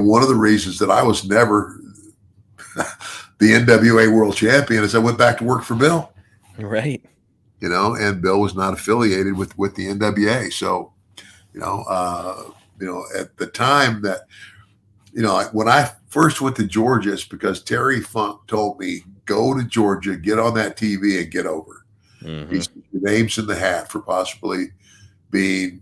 One of the reasons that I was never the NWA world champion is I went back to work for Bill, Right. and Bill was not affiliated with the NWA. So, at the time that, when I first went to Georgia, it's because Terry Funk told me, go to Georgia, get on that TV and get over. He Hmm. said, your name's in the hat for possibly being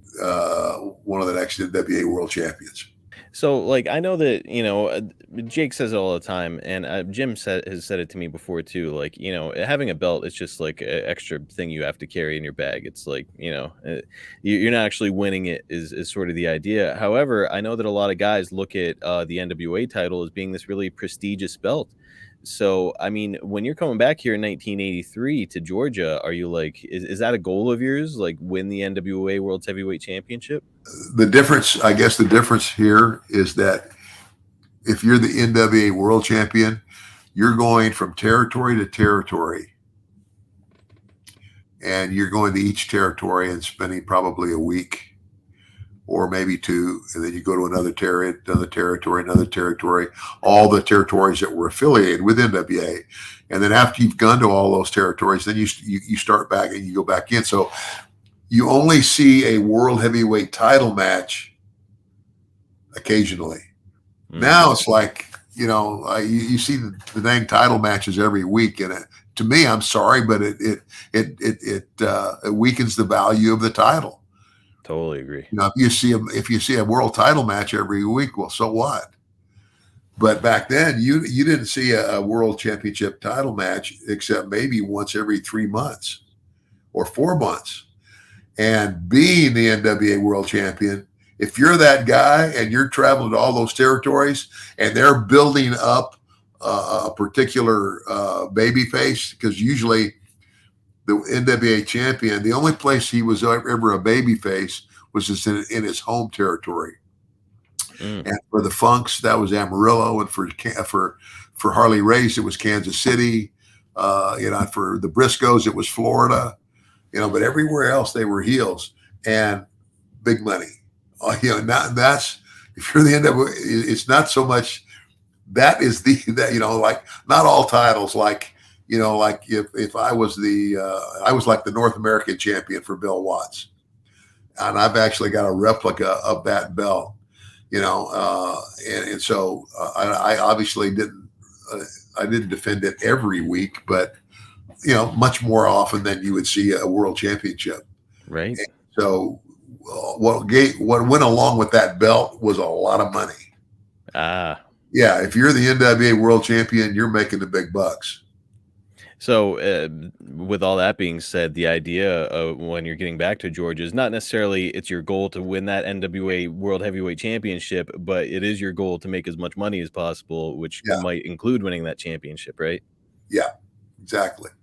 one of the next NWA world champions. So, like, I know that Jake says it all the time, and Jim has said it to me before too. Like, having a belt is just like an extra thing you have to carry in your bag. It's like, you're not actually winning it. Is sort of the idea. However, I know that a lot of guys look at the NWA title as being this really prestigious belt. So, I mean, when you're coming back here in 1983 to Georgia, are you like, is that a goal of yours? Like, win the NWA World Heavyweight Championship? The difference, I guess, the difference here is that if you're the NWA world champion, you're going from territory to territory, and you're going to each territory and spending probably a week or maybe two, and then you go to another territory, all the territories that were affiliated with NWA, and then after you've gone to all those territories, then you start back and you go back in. So you only see a world heavyweight title match occasionally. Now it's like, you see the dang title matches every week, and to me, I'm sorry, but it weakens the value of the title. Totally agree. If you see a world title match every week, well, so what? But back then, you didn't see a world championship title match except maybe once every 3 months or 4 months. And being the NWA world champion, if you're that guy and you're traveling to all those territories and they're building up a particular baby face, because usually the NWA champion, the only place he was ever a baby face was just in his home territory. And for the Funks, that was Amarillo, and for Harley Race, it was Kansas City. For the Briscoes, it was Florida. But everywhere else they were heels and big money. That's if you're the NWA, it's not so much. That is like not all titles. Like if I was I was like the North American champion for Bill Watts, and I've actually got a replica of that belt. And so I obviously didn't. I didn't defend it every week, but much more often than you would see a world championship. Right. And so what went along with that belt was a lot of money. Ah. Yeah, if you're the NWA world champion, you're making the big bucks. So, with all that being said, the idea of when you're getting back to Georgia is not necessarily it's your goal to win that NWA World Heavyweight Championship, but it is your goal to make as much money as possible, which Yeah, might include winning that championship, right? yeah, exactly.